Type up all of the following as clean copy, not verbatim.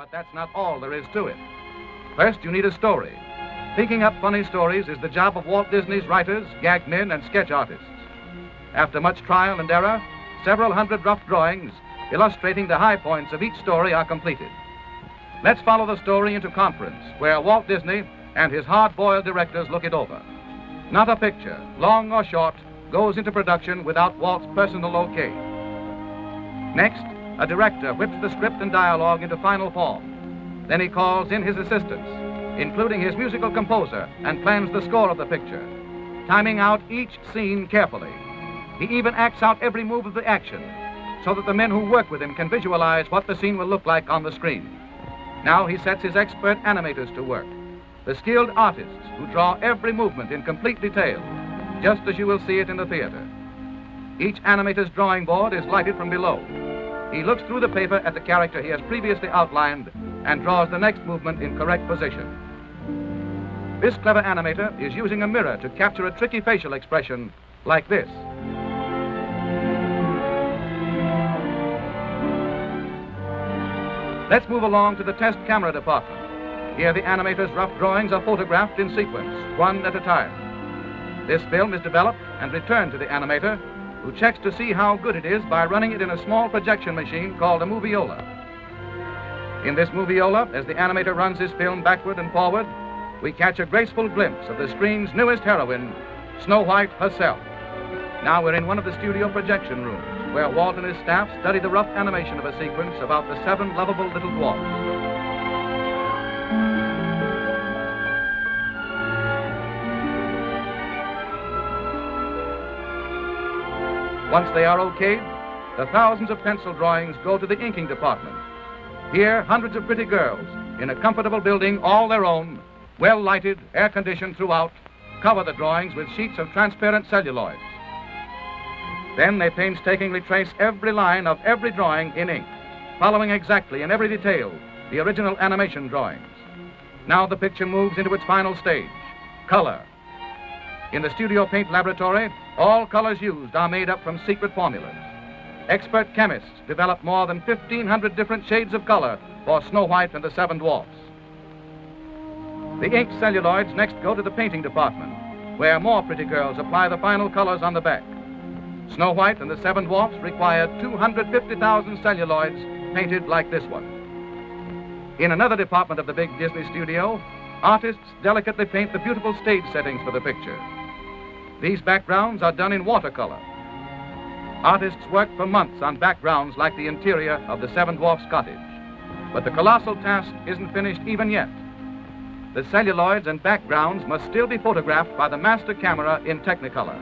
But that's not all there is to it. First, you need a story. Thinking up funny stories is the job of Walt Disney's writers, gag men, and sketch artists. After much trial and error, several hundred rough drawings illustrating the high points of each story are completed. Let's follow the story into conference, where Walt Disney and his hard-boiled directors look it over. Not a picture, long or short, goes into production without Walt's personal okay. Next, a director whips the script and dialogue into final form. Then he calls in his assistants, including his musical composer, and plans the score of the picture, timing out each scene carefully. He even acts out every move of the action, so that the men who work with him can visualize what the scene will look like on the screen. Now he sets his expert animators to work, the skilled artists who draw every movement in complete detail, just as you will see it in the theater. Each animator's drawing board is lighted from below. He looks through the paper at the character he has previously outlined and draws the next movement in correct position. This clever animator is using a mirror to capture a tricky facial expression like this. Let's move along to the test camera department. Here the animator's rough drawings are photographed in sequence, one at a time. This film is developed and returned to the animator, who checks to see how good it is by running it in a small projection machine called a moviola. In this moviola, as the animator runs his film backward and forward, we catch a graceful glimpse of the screen's newest heroine, Snow White herself. Now we're in one of the studio projection rooms, where Walt and his staff study the rough animation of a sequence about the 7 lovable little dwarfs. Once they are okayed, the thousands of pencil drawings go to the inking department. Here, hundreds of pretty girls, in a comfortable building all their own, well lighted, air-conditioned throughout, cover the drawings with sheets of transparent celluloids. Then they painstakingly trace every line of every drawing in ink, following exactly in every detail the original animation drawings. Now the picture moves into its final stage, color. In the studio paint laboratory, all colors used are made up from secret formulas. Expert chemists develop more than 1,500 different shades of color for Snow White and the 7 Dwarfs. The inked celluloids next go to the painting department, where more pretty girls apply the final colors on the back. Snow White and the 7 Dwarfs required 250,000 celluloids painted like this one. In another department of the big Disney studio, artists delicately paint the beautiful stage settings for the picture. These backgrounds are done in watercolor. Artists work for months on backgrounds like the interior of the 7 Dwarfs' cottage. But the colossal task isn't finished even yet. The celluloids and backgrounds must still be photographed by the master camera in Technicolor.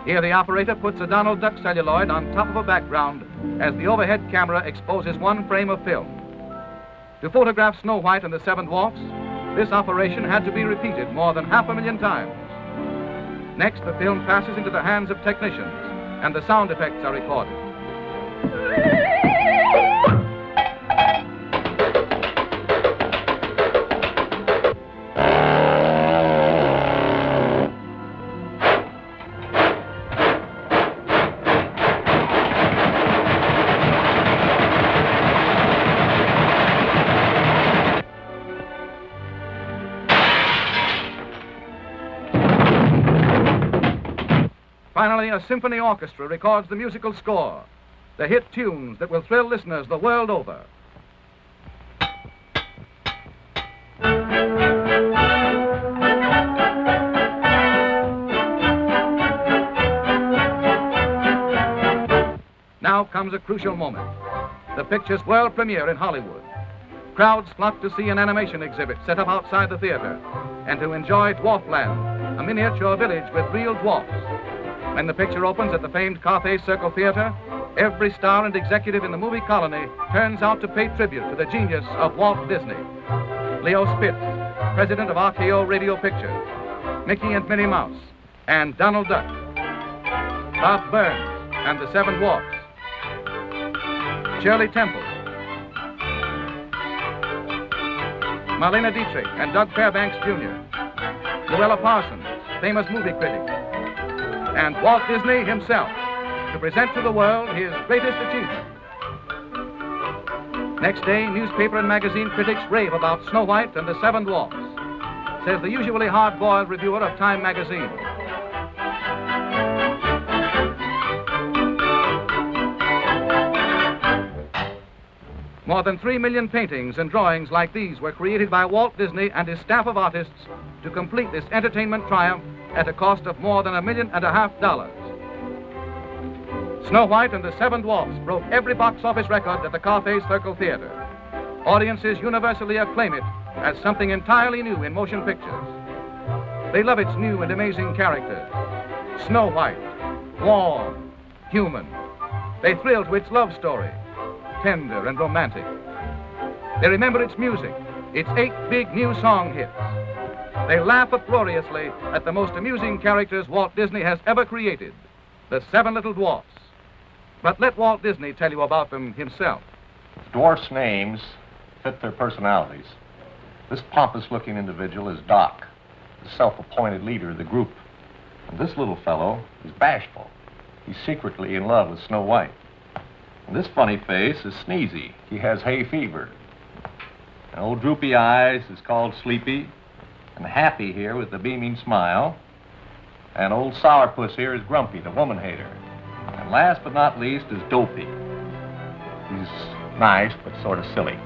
Here the operator puts a Donald Duck celluloid on top of a background as the overhead camera exposes one frame of film. To photograph Snow White and the 7 Dwarfs, this operation had to be repeated more than 500,000 times. Next, the film passes into the hands of technicians, and the sound effects are recorded. Finally, a symphony orchestra records the musical score, the hit tunes that will thrill listeners the world over. Now comes a crucial moment, the picture's world premiere in Hollywood. Crowds flock to see an animation exhibit set up outside the theater and to enjoy Dwarfland, a miniature village with real dwarfs. When the picture opens at the famed Carthay Circle Theater, every star and executive in the movie colony turns out to pay tribute to the genius of Walt Disney. Leo Spitz, president of RKO Radio Pictures, Mickey and Minnie Mouse, and Donald Duck, Bob Burns and the 7 Dwarfs, Shirley Temple, Marlena Dietrich and Doug Fairbanks Jr., Luella Parsons, famous movie critic, and Walt Disney himself to present to the world his greatest achievement. Next day, newspaper and magazine critics rave about Snow White and the Seven Dwarfs, says the usually hard-boiled reviewer of Time magazine. More than 3 million paintings and drawings like these were created by Walt Disney and his staff of artists to complete this entertainment triumph at a cost of more than $1.5 million. Snow White and the Seven Dwarfs broke every box office record at the Carthay Circle Theater. Audiences universally acclaim it as something entirely new in motion pictures. They love its new and amazing characters. Snow White, warm, human. They thrill to its love story, tender and romantic. They remember its music, its 8 big new song hits. They laugh uproariously at the most amusing characters Walt Disney has ever created, the 7 little dwarfs. But let Walt Disney tell you about them himself. Dwarfs' names fit their personalities. This pompous-looking individual is Doc, the self-appointed leader of the group. And this little fellow is bashful. He's secretly in love with Snow White. And this funny face is Sneezy. He has hay fever. And old Droopy Eyes is called Sleepy. And Happy here with the beaming smile. And old Sourpuss here is Grumpy, the woman hater. And last but not least is Dopey. He's nice, but sort of silly.